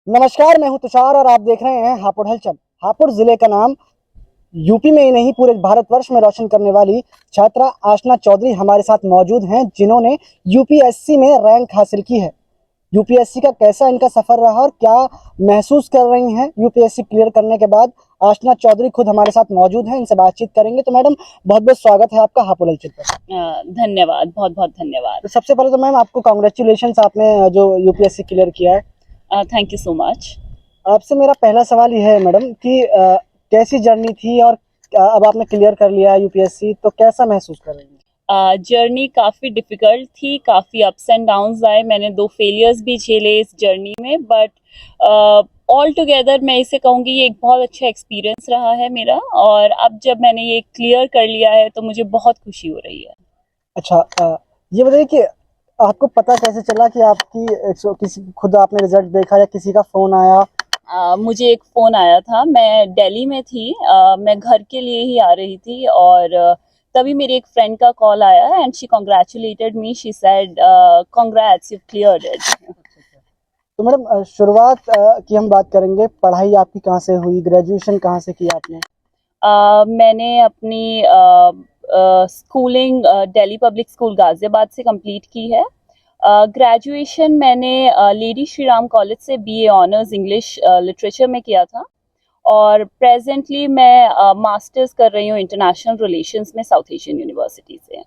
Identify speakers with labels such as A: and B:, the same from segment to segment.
A: नमस्कार, मैं हूं तुषार और आप देख रहे हैं हापुड़ हलचल। हापुड़ जिले का नाम यूपी में ही नहीं पूरे भारतवर्ष में रोशन करने वाली छात्रा आशना चौधरी हमारे साथ मौजूद हैं, जिन्होंने यूपीएससी में रैंक हासिल की है। यूपीएससी का कैसा इनका सफर रहा और क्या महसूस कर रही हैं यूपीएससी क्लियर करने के बाद, आशना चौधरी खुद हमारे साथ मौजूद हैं, इनसे बातचीत करेंगे। तो मैडम, बहुत बहुत स्वागत है आपका हापुड़ हलचल पर।
B: धन्यवाद, बहुत बहुत धन्यवाद।
A: तो सबसे पहले तो मैम आपको कॉन्ग्रेचुलेशन, आपने जो यूपीएससी क्लियर किया है।
B: Thank you so much.
A: आपसे मेरा पहला सवाल ये है मैडम कि कैसी जर्नी थी और अब आपने क्लियर कर लिया यूपीएससी, तो कैसा महसूस कर रही हैं?
B: जर्नी काफ़ी डिफ़िकल्ट थी, काफ़ी अप्स एंड डाउन्स आए, मैंने 2 फेलियर्स भी झेले इस जर्नी में, बट ऑल टुगेदर मैं इसे कहूँगी ये एक बहुत अच्छा एक्सपीरियंस रहा है मेरा, और अब जब मैंने ये क्लियर कर लिया है तो मुझे बहुत खुशी हो रही है।
A: अच्छा, ये बताइए कि आपको पता कैसे चला कि आपकी किसी खुद आपने रिजल्ट देखा या किसी का फ़ोन आया?
B: मुझे एक फ़ोन आया था, मैं दिल्ली में थी, मैं घर के लिए ही आ रही थी, और तभी मेरी एक फ्रेंड का कॉल आया and she congratulated me, she said congrats, you cleared it.
A: तो मैडम, शुरुआत की हम बात करेंगे, पढ़ाई आपकी कहाँ से हुई, ग्रेजुएशन कहाँ से किया आपने?
B: मैंने अपनी schooling Delhi public school Ghaziabad से कंप्लीट की है। ग्रेजुएशन मैंने लेडी श्री राम कॉलेज से बीए ऑनर्स इंग्लिश लिटरेचर में किया था, और प्रेजेंटली मैं मास्टर्स कर रही हूँ इंटरनेशनल रिलेशंस में साउथ एशियन यूनिवर्सिटी से।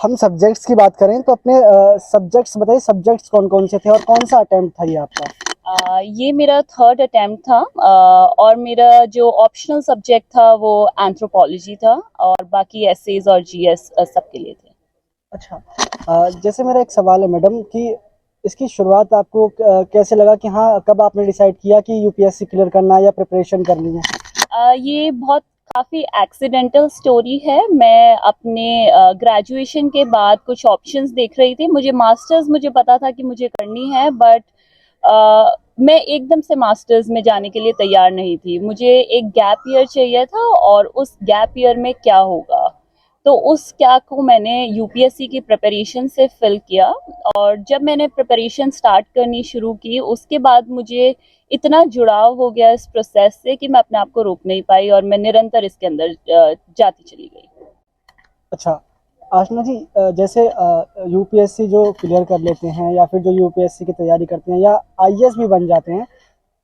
A: हम सब्जेक्ट्स की बात करें तो अपने सब्जेक्ट्स बताइए, सब्जेक्ट्स कौन कौन से थे और कौन सा अटेम्प्ट था ये आपका?
B: ये मेरा थर्ड अटेम्प्ट था, और मेरा जो ऑप्शनल सब्जेक्ट था वो एंथ्रोपोलॉजी था, और बाकी एसेज और जीएस सबके लिए थे।
A: अच्छा, जैसे मेरा एक सवाल है मैडम कि इसकी शुरुआत आपको कैसे लगा कि हाँ, कब आपने डिसाइड किया कि यूपीएससी क्लियर करना है या प्रिपरेशन करनी है?
B: ये बहुत काफ़ी एक्सीडेंटल स्टोरी है। मैं अपने ग्रेजुएशन के बाद कुछ ऑप्शंस देख रही थी, मुझे पता था कि मुझे करनी है, बट मैं एकदम से मास्टर्स में जाने के लिए तैयार नहीं थी। मुझे एक गैप ईयर चाहिए था, और उस गैप ईयर में क्या होगा, तो उस क्या को मैंने यूपीएससी की प्रिपरेशन से फिल किया। और जब मैंने प्रिपरेशन स्टार्ट करनी शुरू की, उसके बाद मुझे इतना जुड़ाव हो गया इस प्रोसेस से कि मैं अपने आप को रोक नहीं पाई, और मैं निरंतर इसके अंदर जाती चली गई।
A: अच्छा, आशना जी, जैसे यूपीएससी जो क्लियर कर लेते हैं या फिर जो यूपीएससी की तैयारी करते हैं या आईएएस भी बन जाते हैं,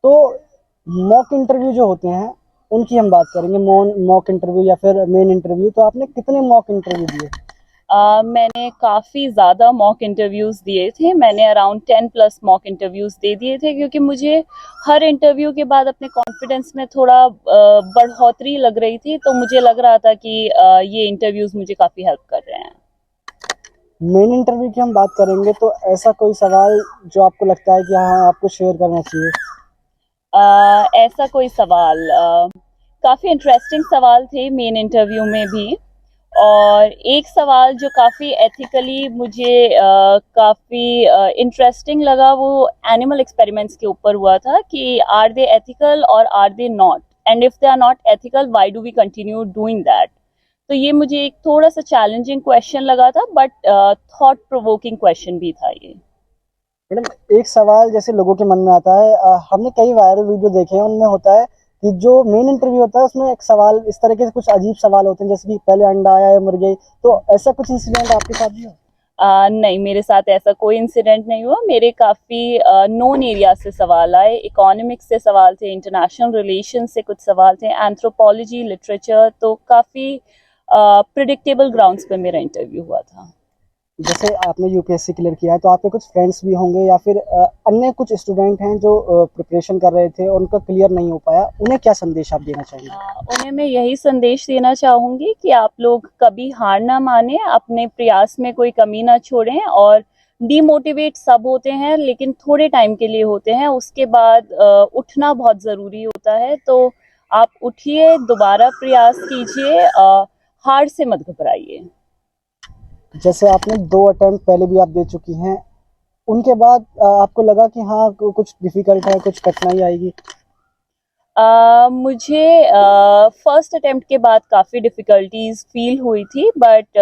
A: तो मॉक इंटरव्यू जो होते हैं उनकी हम बात करेंगे। मॉक इंटरव्यू या फिर मेन इंटरव्यू, तो आपने कितने मॉक इंटरव्यू दिए?
B: मैंने काफ़ी ज़्यादा मॉक इंटरव्यूज़ दिए थे, मैंने अराउंड 10 प्लस मॉक इंटरव्यूज़ दे दिए थे, क्योंकि मुझे हर इंटरव्यू के बाद अपने कॉन्फिडेंस में थोड़ा बढ़ोतरी लग रही थी, तो मुझे लग रहा था कि ये इंटरव्यूज़ मुझे काफ़ी हेल्प कर रहे हैं।
A: मेन इंटरव्यू की हम बात करेंगे तो ऐसा कोई सवाल जो आपको लगता है कि हाँ, आपको शेयर करना चाहिए?
B: ऐसा कोई सवाल, काफ़ी इंटरेस्टिंग सवाल थे मेन इंटरव्यू में भी, और एक सवाल जो काफ़ी एथिकली मुझे काफ़ी इंटरेस्टिंग लगा, वो एनिमल एक्सपेरिमेंट्स के ऊपर हुआ था कि आर दे एथिकल और are they not, and if they are not ethical why do we continue doing that. तो ये मुझे एक थोड़ा सा चैलेंजिंग क्वेश्चन लगा था, बट थॉट प्रोवोकिंग क्वेश्चन भी था ये।
A: मैडम, एक सवाल जैसे लोगों के मन में आता है, हमने कई वायरल वीडियो देखे हैं, उनमें होता है कि जो मेन इंटरव्यू होता है उसमें एक सवाल इस तरह के कुछ अजीब सवाल होते हैं, जैसे कि पहले अंडा आया या मुर्गी, तो ऐसा कुछ इंसिडेंट आपके साथ भी हो?
B: नहीं, मेरे साथ ऐसा कोई इंसिडेंट नहीं हुआ। मेरे काफ़ी नोन एरिया से सवाल आए, इकोनॉमिक्स से सवाल थे, इंटरनेशनल रिलेशन से कुछ सवाल थे, एंथ्रोपोलॉजी, लिटरेचर, तो काफ़ी प्रिडिक्टेबल ग्राउंड्स पे मेरा इंटरव्यू हुआ था।
A: जैसे आपने यूपीएससी क्लियर किया है तो आपके कुछ फ्रेंड्स भी होंगे या फिर अन्य कुछ स्टूडेंट हैं जो प्रिपरेशन कर रहे थे, उनका क्लियर नहीं हो पाया, उन्हें क्या संदेश आप देना चाहेंगे?
B: उन्हें मैं यही संदेश देना चाहूँगी कि आप लोग कभी हार ना माने, अपने प्रयास में कोई कमी ना छोड़ें, और डीमोटिवेट सब होते हैं, लेकिन थोड़े टाइम के लिए होते हैं, उसके बाद उठना बहुत ज़रूरी होता है। तो आप उठिए, दोबारा प्रयास कीजिए, हार से मत घबराइए।
A: जैसे आपने 2 अटेम्प्ट पहले भी आप दे चुकी हैं, उनके बाद आपको लगा कि हाँ, कुछ डिफिकल्ट है, कुछ कठिनाई आएगी?
B: मुझे फर्स्ट अटेम्प्ट के बाद काफ़ी डिफ़िकल्टीज फील हुई थी, बट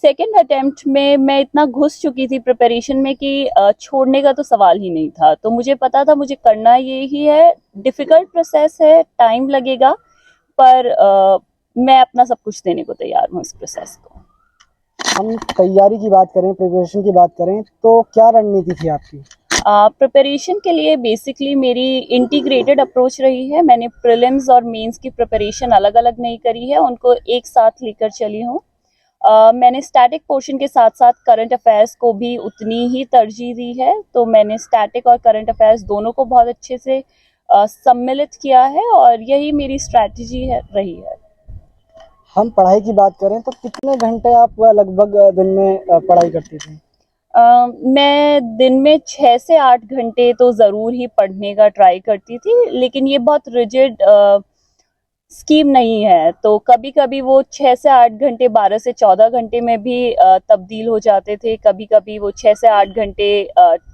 B: सेकेंड अटेम्प्ट में मैं इतना घुस चुकी थी प्रिपरेशन में कि छोड़ने का तो सवाल ही नहीं था। तो मुझे पता था मुझे करना ये ही है। डिफ़िकल्ट प्रोसेस है, टाइम लगेगा, पर मैं अपना सब कुछ देने को तैयार हूँ इस प्रोसेस को।
A: हम तैयारी की बात करें, प्रिपरेशन की बात करें, तो क्या रणनीति थी आपकी?
B: प्रिपरेशन के लिए बेसिकली मेरी इंटीग्रेटेड अप्रोच रही है। मैंने प्रीलिम्स और मेंस की प्रिपरेशन अलग अलग नहीं करी है, उनको एक साथ लेकर चली हूँ। मैंने स्टैटिक पोर्शन के साथ साथ करंट अफेयर्स को भी उतनी ही तरजीह दी है। तो मैंने स्टैटिक और करंट अफेयर्स दोनों को बहुत अच्छे से सम्मिलित किया है और यही मेरी स्ट्रैटेजी है रही है।
A: हम पढ़ाई की बात करें तो कितने घंटे आप लगभग दिन में पढ़ाई करती थी?
B: मैं दिन में 6 से 8 घंटे तो ज़रूर ही पढ़ने का ट्राई करती थी, लेकिन ये बहुत रिजिड स्कीम नहीं है। तो कभी कभी वो 6 से 8 घंटे 12 से 14 घंटे में भी तब्दील हो जाते थे। कभी कभी वो 6 से 8 घंटे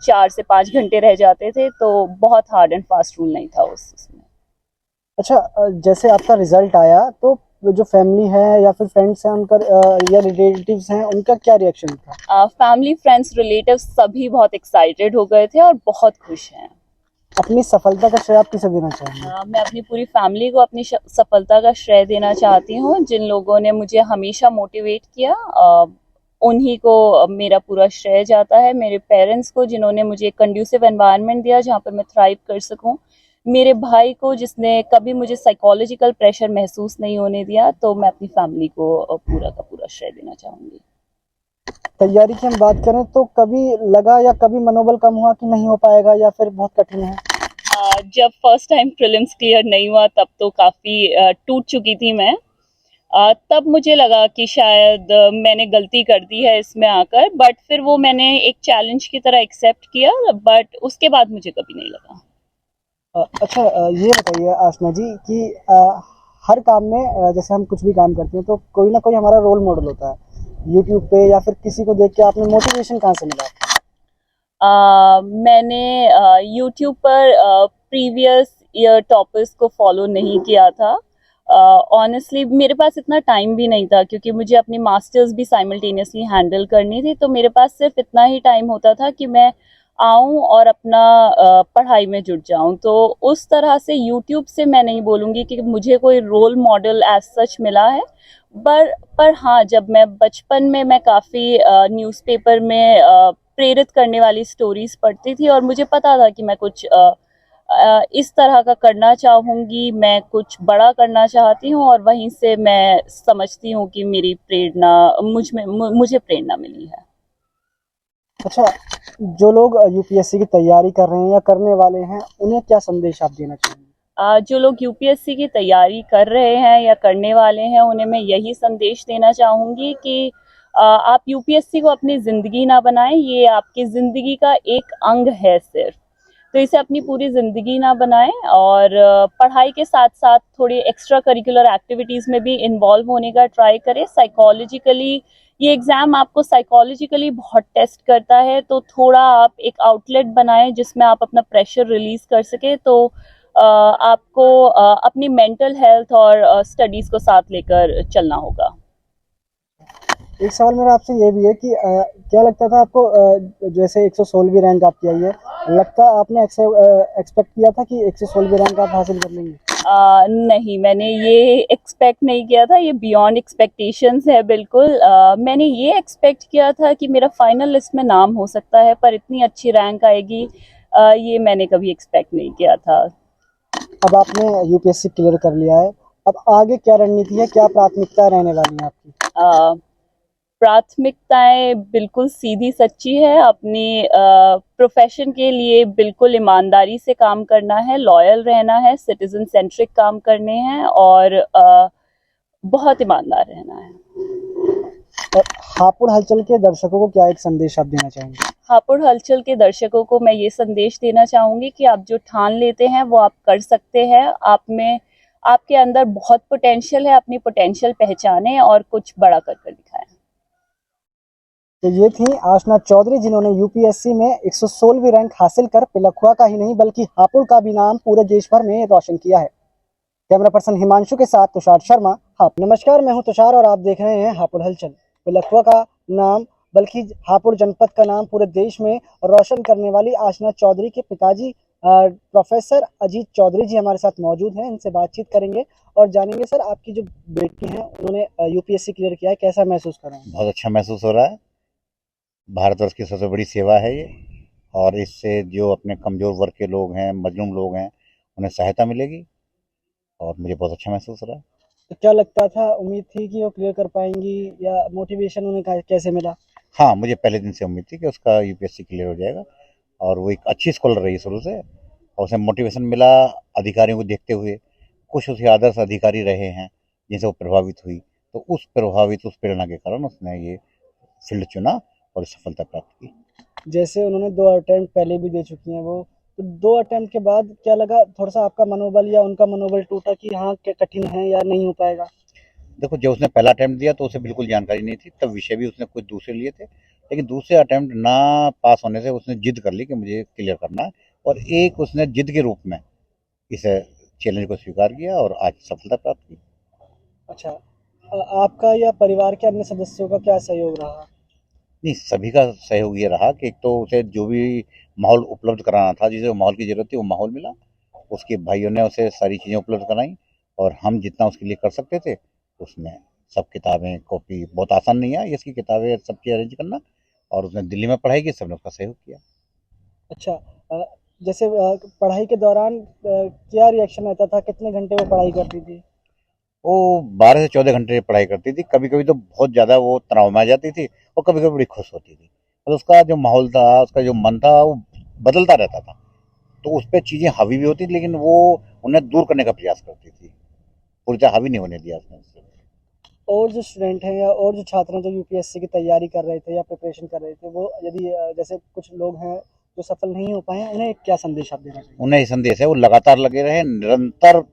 B: 4 से 5 घंटे रह जाते थे। तो बहुत हार्ड एंड फास्ट रूल नहीं था उसमें।
A: अच्छा, जैसे आपका रिजल्ट आया तो जो फैमिली है या फिर फ्रेंड्स हैं उनका या रिलेटिव्स हैं उनका क्या रिएक्शन था?
B: फैमिली, फ्रेंड्स, रिलेटिव्स सभी बहुत एक्साइटेड हो गए थे और बहुत खुश हैं।
A: अपनी सफलता का श्रेय आप किसे देना चाहेंगे?
B: मैं अपनी पूरी फैमिली को अपनी सफलता का श्रेय देना चाहती हूँ। जिन लोगों ने मुझे हमेशा मोटिवेट किया, उन्हीं को मेरा पूरा श्रेय जाता है। मेरे पेरेंट्स को, जिन्होंने मुझे एक कंड्यूसिव एनवायरनमेंट दिया जहाँ पर मैं थ्राइव कर सकूँ। मेरे भाई को, जिसने कभी मुझे साइकोलॉजिकल प्रेशर महसूस नहीं होने दिया। तो मैं अपनी फैमिली को पूरा का पूरा श्रेय देना चाहूँगी।
A: तैयारी की हम बात करें तो कभी लगा या कभी मनोबल कम हुआ कि नहीं हो पाएगा या फिर बहुत कठिन है?
B: जब फर्स्ट टाइम प्रीलिम्स क्लियर नहीं हुआ तब तो काफ़ी टूट चुकी थी मैं। तब मुझे लगा कि शायद मैंने गलती कर दी है इसमें आकर, बट फिर वो मैंने एक चैलेंज की तरह एक्सेप्ट किया। बट उसके बाद मुझे कभी नहीं लगा।
A: अच्छा, ये बताइए आसना जी कि हर काम में जैसे हम कुछ भी काम करते हैं तो कोई ना कोई हमारा रोल मॉडल होता है यूट्यूब पे, या फिर किसी को देख के आपने मोटिवेशन कहाँ से मिला?
B: मैंने यूट्यूब पर प्रीवियस ईयर टॉपर्स को फॉलो नहीं किया था। ऑनेस्टली मेरे पास इतना टाइम भी नहीं था, क्योंकि मुझे अपनी मास्टर्स भी साइमल्टेनियसली हैंडल करनी थी। तो मेरे पास सिर्फ इतना ही टाइम होता था कि मैं आऊँ और अपना पढ़ाई में जुट जाऊँ। तो उस तरह से यूट्यूब से मैं नहीं बोलूँगी कि मुझे कोई रोल मॉडल एज सच मिला है। पर हाँ, जब मैं बचपन में मैं काफ़ी न्यूज़पेपर में प्रेरित करने वाली स्टोरीज पढ़ती थी और मुझे पता था कि मैं कुछ इस तरह का करना चाहूँगी, मैं कुछ बड़ा करना चाहती हूँ। और वहीं से मैं समझती हूँ कि मेरी प्रेरणा मुझे प्रेरणा मिली है।
A: अच्छा, जो लोग यूपीएससी की तैयारी कर रहे हैं या करने वाले हैं उन्हें क्या संदेश आप देना चाहेंगे?
B: जो लोग यूपीएससी की तैयारी कर रहे हैं या करने वाले हैं, उन्हें मैं यही संदेश देना चाहूँगी कि आप यूपीएससी को अपनी ज़िंदगी ना बनाएं। ये आपकी ज़िंदगी का एक अंग है सिर्फ। तो इसे अपनी पूरी ज़िंदगी ना बनाएं और पढ़ाई के साथ साथ थोड़ी एक्स्ट्रा करिकुलर एक्टिविटीज़ में भी इन्वॉल्व होने का ट्राई करें। साइकोलॉजिकली ये एग्ज़ाम आपको साइकोलॉजिकली बहुत टेस्ट करता है। तो थोड़ा आप एक आउटलेट बनाएं जिसमें आप अपना प्रेशर रिलीज़ कर सकें। तो आपको अपनी मेंटल हेल्थ और स्टडीज़ को साथ लेकर चलना होगा।
A: एक सवाल मेरा आपसे ये भी है कि क्या लगता था आपको, जैसे 116वीं रैंक आपकी आई है, लगता आपने एक्सपेक्ट किया था कि 116वीं रैंक आप हासिल कर लेंगे?
B: नहीं, मैंने ये एक्सपेक्ट नहीं किया था। ये बियॉन्ड एक्सपेक्टेशंस है बिल्कुल। मैंने ये एक्सपेक्ट किया था कि मेरा फाइनल लिस्ट में नाम हो सकता है, पर इतनी अच्छी रैंक आएगी ये मैंने कभी एक्सपेक्ट नहीं किया था।
A: अब आपने यूपीएससी क्लियर कर लिया है, अब आगे क्या रणनीति है, क्या प्राथमिकता रहने वाली है आपकी?
B: प्राथमिकताएं बिल्कुल सीधी सच्ची है। अपनी प्रोफेशन के लिए बिल्कुल ईमानदारी से काम करना है, लॉयल रहना है, सिटीजन सेंट्रिक काम करने हैं और बहुत ईमानदार रहना है।
A: और हापुड़ हलचल के दर्शकों को क्या एक संदेश आप देना चाहेंगे?
B: हापुड़ हलचल के दर्शकों को मैं ये संदेश देना चाहूँगी कि आप जो ठान लेते हैं वो आप कर सकते हैं। आपके अंदर बहुत पोटेंशियल है। अपनी पोटेंशियल पहचानें और कुछ बड़ा कर दिखाएं।
A: तो ये थी आशना चौधरी, जिन्होंने यूपीएससी में 116वीं रैंक हासिल कर पिलखुआ का ही नहीं बल्कि हापुड़ का भी नाम पूरे देश भर में रोशन किया है। कैमरा पर्सन हिमांशु के साथ तुषार शर्मा। हाँ, नमस्कार, मैं हूं तुषार और आप देख रहे हैं हापुड़ हलचल। पिलखुआ का नाम बल्कि हापुड़ जनपद का नाम पूरे देश में रोशन करने वाली आशना चौधरी के पिताजी प्रोफेसर अजीत चौधरी जी हमारे साथ मौजूद हैं। इनसे बातचीत करेंगे और जानेंगे सर आपकी जो बेटी हैं उन्होंने यूपीएससी क्लियर किया है, कैसा महसूस कर रहे हैं?
C: बहुत अच्छा महसूस हो रहा है। भारतवर्ष की सबसे बड़ी सेवा है ये, और इससे जो अपने कमज़ोर वर्ग के लोग हैं, मजलूम लोग हैं, उन्हें सहायता मिलेगी और मुझे बहुत अच्छा महसूस हो रहा है।
A: तो क्या लगता था, उम्मीद थी कि वो क्लियर कर पाएंगी या मोटिवेशन उन्हें कैसे मिला?
C: हाँ, मुझे पहले दिन से उम्मीद थी कि उसका यूपीएससी क्लियर हो जाएगा, और वो एक अच्छी स्कॉलर रही शुरू से, और उसे मोटिवेशन मिला अधिकारियों को देखते हुए। कुछ उसके आदर्श अधिकारी रहे हैं जिनसे वो प्रभावित हुई, तो उस प्रेरणा के कारण उसने ये फील्ड चुना और सफलता प्राप्त की।
A: जैसे उन्होंने 2 अटेम्प्ट पहले भी दे चुकी हैं वो, तो 2 अटेम्प्ट के बाद क्या लगा, थोड़ा-सा आपका मनोबल या उनका मनोबल टूटा कि हाँ, क्या कठिन है या नहीं हो पाएगा?
C: देखो, जब उसने पहला अटेम्प्ट दिया तो उसे बिल्कुल जानकारी नहीं थी, तब विषय भी उसने कुछ दूसरे लिए थे, लेकिन दूसरे अटेम्प्ट ना पास होने से उसने जिद कर ली कि मुझे क्लियर करना है, और एक उसने जिद के रूप में इस चैलेंज को स्वीकार किया और आज सफलता प्राप्त की।
A: अच्छा, आपका या परिवार के अन्य सदस्यों का क्या सहयोग रहा?
C: नहीं, सभी का सहयोग ये रहा कि एक तो उसे जो भी माहौल उपलब्ध कराना था, जिसे माहौल की ज़रूरत थी, वो माहौल मिला। उसके भाइयों ने उसे सारी चीज़ें उपलब्ध कराई, और हम जितना उसके लिए कर सकते थे, उसने सब किताबें, कॉपी, बहुत आसान नहीं है इसकी किताबें सबकी अरेंज करना, और उसने दिल्ली में पढ़ाई की, सबने उसका सहयोग किया।
A: अच्छा, जैसे पढ़ाई के दौरान क्या रिएक्शन रहता था? कितने घंटे वो पढ़ाई करती थी?
C: वो 12 से 14 घंटे पढ़ाई करती थी। कभी-कभी तो बहुत ज़्यादा वो तनाव में आ जाती थी, और कभी-कभी बड़ी खुश होती थी। और उसका जो माहौल था, उसका जो मन था, वो बदलता रहता था। तो उस पे चीज़ें हावी भी होती थी, लेकिन वो उन्हें दूर करने का प्रयास करती थी। पूरी तरह हावी नहीं होने दिया उसने उससे।
A: और जो स्टूडेंट हैं या और जो छात्र हैं जो यूपीएससी की तैयारी कर रहे थे या प्रिपरेशन कर रहे थे, वो यदि जैसे कुछ लोग हैं जो सफल नहीं हो पाए हैं, उन्हें क्या संदेश आप देना चाहेंगे?
C: उन्हें ये संदेश है, वो लगातार लगे रहें, निरंतर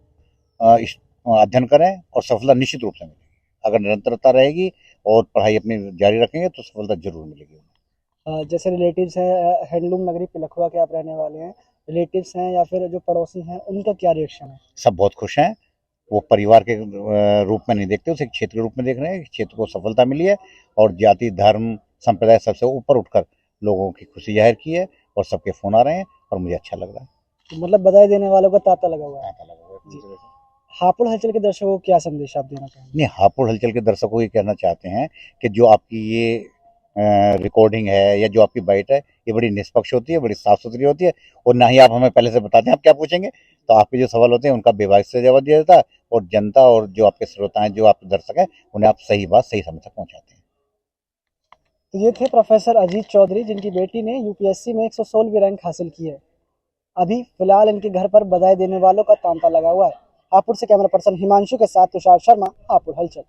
C: अध्ययन करें, और सफलता निश्चित रूप से मिलेगी। अगर निरंतरता रहेगी और पढ़ाई अपनी जारी रखेंगे तो सफलता ज़रूर मिलेगी।
A: जैसे रिलेटिव्स हैं, हैंडलूम नगरी पिलखुआ के आप रहने वाले हैं, रिलेटिव्स हैं या फिर जो पड़ोसी हैं, उनका क्या रिएक्शन है?
C: सब बहुत खुश हैं। वो परिवार के रूप में नहीं देखते, उसे एक क्षेत्र के रूप में देख रहे हैं। क्षेत्र को सफलता मिली है, और जाति, धर्म, संप्रदाय सबसे ऊपर उठकर लोगों की खुशी जाहिर की है, और सबके फ़ोन आ रहे हैं, और मुझे अच्छा लग रहा है।
A: तो मतलब बधाई देने वालों का तांता लगा हुआ है।
C: तांता लगा हुआ है
A: जी।
C: पूरी तरह से।
A: हापुड़ हलचल के दर्शकों को क्या संदेश आप देना चाहेंगे?
C: नहीं, हापुड़ हलचल के दर्शकों को ये कहना चाहते हैं कि जो आपकी ये रिकॉर्डिंग है या जो आपकी बाइट है, ये बड़ी निष्पक्ष होती है, बड़ी साफ सुथरी होती है, और ना ही आप हमें पहले से बताते हैं आप क्या पूछेंगे। तो आपके जो सवाल होते हैं उनका बेबाक से जवाब दिया जाता है, और जनता और जो आपके श्रोता हैं, जो आपके दर्शक हैं, उन्हें आप सही बात सही समय तक पहुंचाते हैं।
A: तो ये थे प्रोफेसर अजीत चौधरी, जिनकी बेटी ने यूपीएससी में 116वीं रैंक हासिल की है। अभी फिलहाल इनके घर पर बधाई देने वालों का तांता लगा हुआ है। हापुड़ से कैमरा पर्सन हिमांशु के साथ तुषार शर्मा, हापुड़ हलचल।